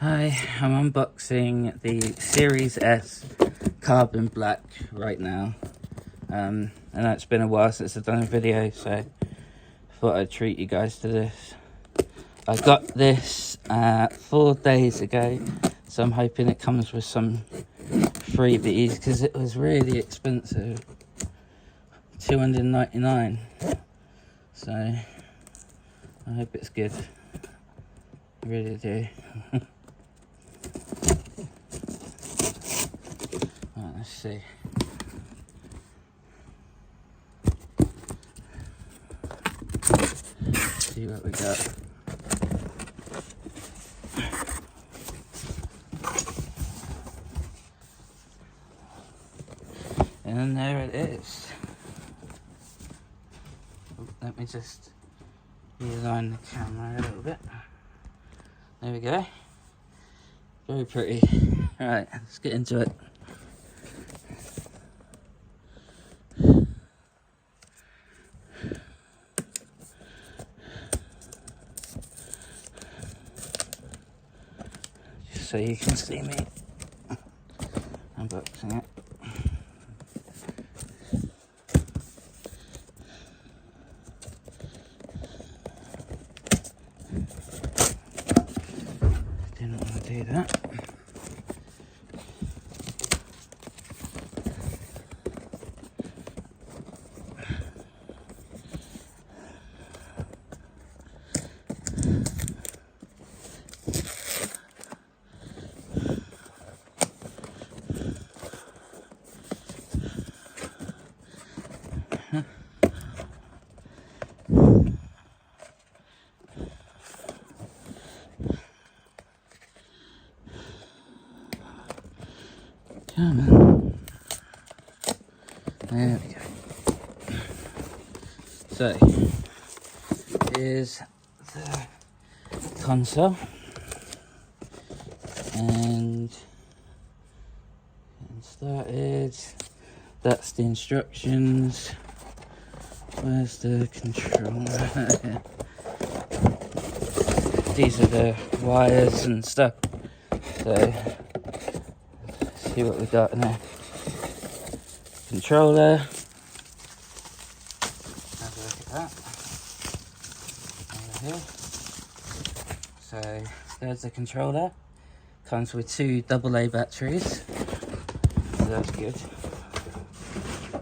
Hi, I'm unboxing the Series S Carbon Black right now. I know it's been a while since I've done a video, so I thought I'd treat you guys to this. I got this 4 days ago, so I'm hoping it comes with some freebies because it was really expensive, $299. So I hope it's good. I really do. Right, let's see. See what we got. And there it is. Oh, let me just realign the camera a little bit. There we go. Very pretty. Alright, let's get into it. Just so you can see me unboxing it. Didn't want to do that. Come on. There we go. So, here's the console. And getting started. That's the instructions. Where's the controller? These are the wires and stuff. So, let's see what we got now. Controller. Have a look at that. Over here. So, there's the controller. Comes with 2 AA batteries. So that's good.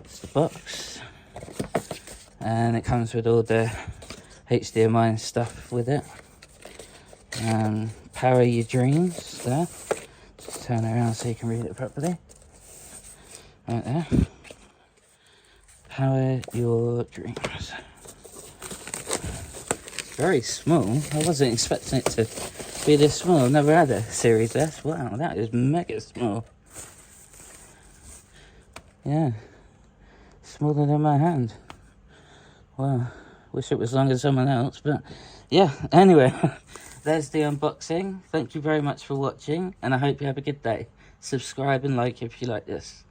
It's the box. And it comes with all the HDMI and stuff with it. Power your dreams there. Just turn it around so you can read it properly. Right there. Power your dreams. Very small. I wasn't expecting it to be this small. I've never had a Series S. Wow, that is mega small. Yeah. Smaller than my hand. Wow. Wish it was longer than someone else, but yeah. Anyway, there's the unboxing. Thank you very much for watching, and I hope you have a good day. Subscribe and like if you like this.